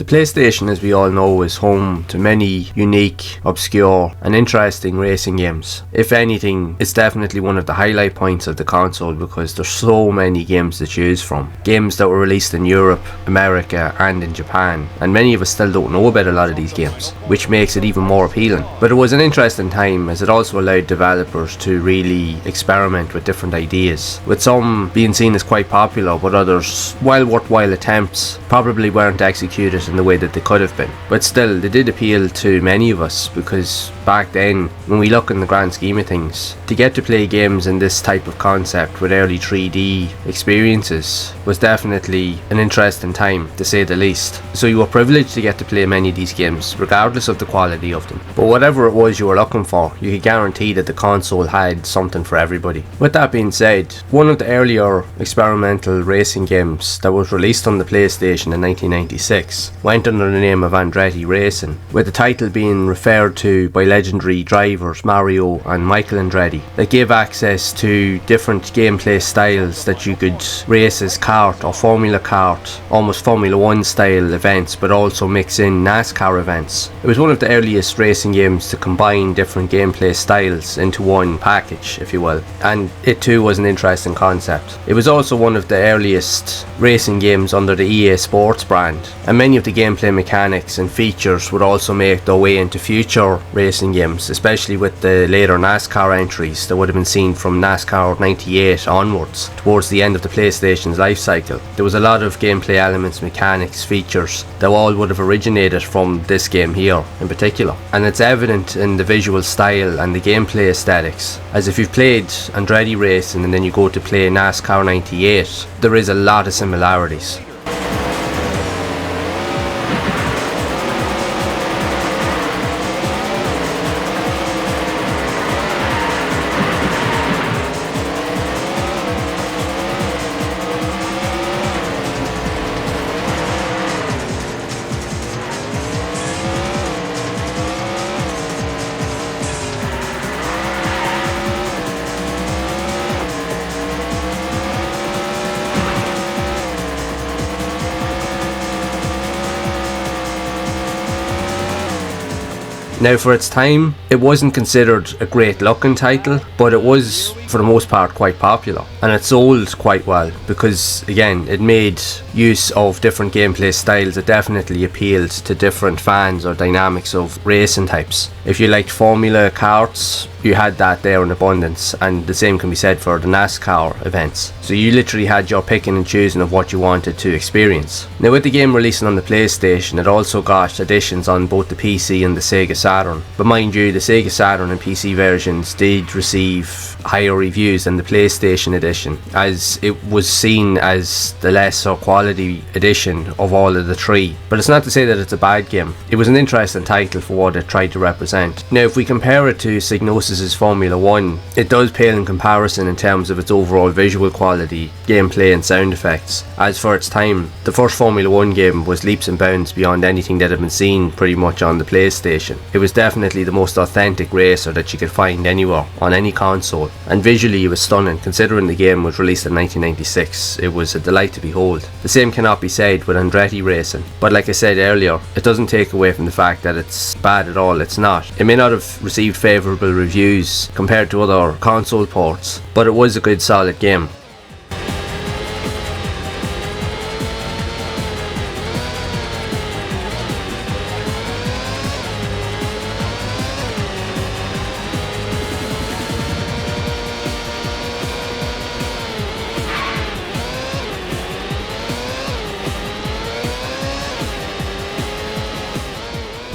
The PlayStation, as we all know, is home to many unique, obscure and interesting racing games. If anything, it's definitely one of the highlight points of the console because there's so many games to choose from. Games that were released in Europe, America and in Japan, and many of us still don't know about a lot of these games, which makes it even more appealing. But it was an interesting time as it also allowed developers to really experiment with different ideas, with some being seen as quite popular but others, while worthwhile attempts, probably weren't executed in the way that they could have been. But still, they did appeal to many of us because back then, when we look in the grand scheme of things, to get to play games in this type of concept with early 3D experiences was definitely an interesting time, to say the least. So you were privileged to get to play many of these games, regardless of the quality of them. But whatever it was you were looking for, you could guarantee that the console had something for everybody. With that being said, one of the earlier experimental racing games that was released on the PlayStation in 1996 went under the name of Andretti Racing, with the title being referred to by legendary drivers Mario and Michael Andretti, that gave access to different gameplay styles that you could race as kart or Formula Kart, almost Formula 1 style events, but also mix in NASCAR events. It was one of the earliest racing games to combine different gameplay styles into one package, if you will, and it too was an interesting concept. It was also one of the earliest racing games under the EA Sports brand, and many of the gameplay mechanics and features would also make their way into future racing games, especially with the later NASCAR entries that would have been seen from NASCAR 98 onwards, towards the end of the PlayStation's life cycle. There was a lot of gameplay elements, mechanics, features that all would have originated from this game here in particular, and it's evident in the visual style and the gameplay aesthetics, as if you've played Andretti Racing and then you go to play NASCAR 98, there is a lot of similarities. Now, for its time, it wasn't considered a great looking title, but it was, for the most part, quite popular, and it sold quite well because, again, it made use of different gameplay styles that definitely appealed to different fans or dynamics of racing types. If you liked Formula Karts, you had that there in abundance, and the same can be said for the NASCAR events. So you literally had your picking and choosing of what you wanted to experience. Now, with the game releasing on the PlayStation, it also got additions on both the PC and the Sega Saturn. But mind you, the Sega Saturn and PC versions did receive higher reviews than the PlayStation edition, as it was seen as the lesser quality edition of all of the three. But it's not to say that it's a bad game. It was an interesting title for what it tried to represent. Now, if we compare it to Psygnosis's Formula 1, it does pale in comparison in terms of its overall visual quality, gameplay and sound effects. As for its time, the first Formula 1 game was leaps and bounds beyond anything that had been seen pretty much on the PlayStation. It was definitely the most authentic racer that you could find anywhere, on any console, and visually it was stunning considering the game was released in 1996. It was a delight to behold. The same cannot be said with Andretti Racing, but like I said earlier, it doesn't take away from the fact that it's bad at all. It's not. It may not have received favourable reviews compared to other console ports, but it was a good solid game.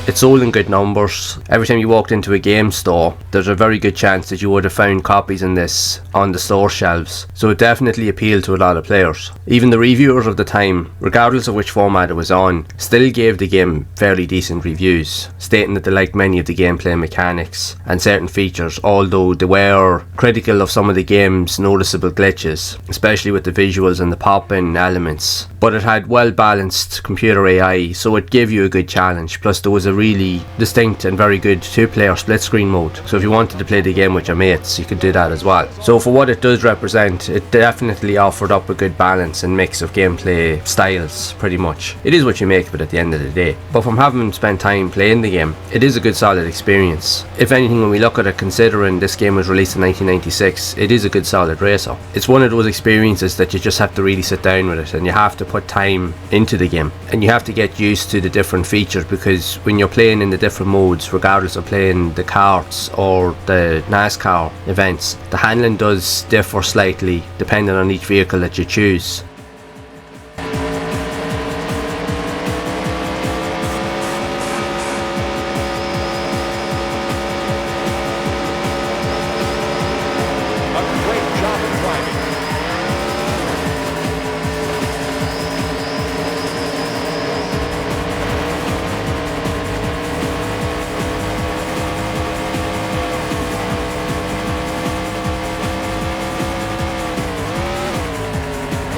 It sold in good numbers. Every time you walked into a game store, there's a very good chance that you would have found copies in this on the store shelves, so it definitely appealed to a lot of players. Even the reviewers of the time, regardless of which format it was on, still gave the game fairly decent reviews, stating that they liked many of the gameplay mechanics and certain features, although they were critical of some of the game's noticeable glitches, especially with the visuals and the pop-in elements. But it had well balanced computer AI, so it gave you a good challenge, plus there was a really distinct and very good 2-player split screen mode. So if you wanted to play the game with your mates, you could do that as well. So for what it does represent, it definitely offered up a good balance and mix of gameplay styles, pretty much. It is what you make of it at the end of the day. But from having spent time playing the game, it is a good solid experience. If anything, when we look at it, considering this game was released in 1996, it is a good solid racer. It's one of those experiences that you just have to really sit down with it, and you have to put time into the game, and you have to get used to the different features, because when you're playing in the different modes, regardless of playing the karts or the NASCAR events, the handling does differ slightly depending on each vehicle that you choose.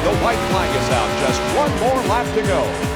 The white flag is out. Just one more lap to go.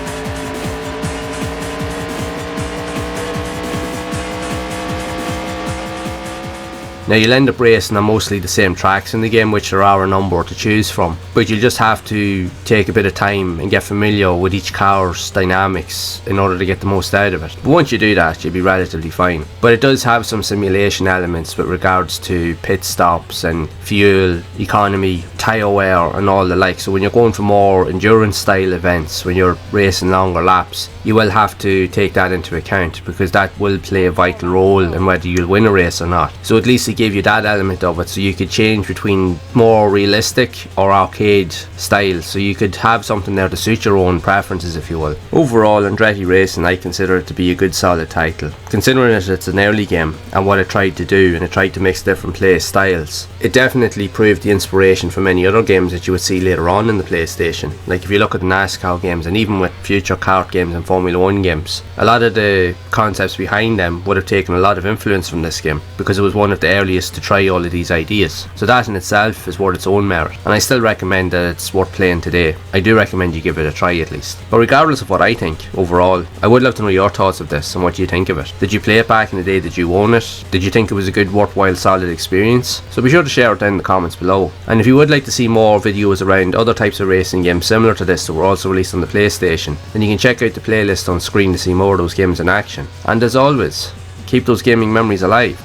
Now you'll end up racing on mostly the same tracks in the game, which there are a number to choose from, but you'll just have to take a bit of time and get familiar with each car's dynamics in order to get the most out of it. But once you do that, you'll be relatively fine. But it does have some simulation elements with regards to pit stops and fuel economy, tyre wear and all the like. So when you're going for more endurance style events, when you're racing longer laps, you will have to take that into account, because that will play a vital role in whether you'll win a race or not. So at least give you that element of it, so you could change between more realistic or arcade style, so you could have something there to suit your own preferences, if you will. Overall, Andretti Racing, I consider it to be a good solid title, considering it's an early game and what it tried to do, and it tried to mix different play styles. It definitely proved the inspiration for many other games that you would see later on in the PlayStation. Like if you look at the NASCAR games, and even with future kart games and Formula 1 games, a lot of the concepts behind them would have taken a lot of influence from this game, because it was one of the earliest to try all of these ideas. So that in itself is worth its own merit, and I still recommend that it's worth playing today. I do recommend you give it a try at least. But regardless of what I think overall, I would love to know your thoughts of this and what you think of it. Did you play it back in the day? Did you own it? Did you think it was a good, worthwhile, solid experience? So be sure to share it down in the comments below. And if you would like to see more videos around other types of racing games similar to this that were also released on the PlayStation, then you can check out the playlist on screen to see more of those games in action. And as always, keep those gaming memories alive.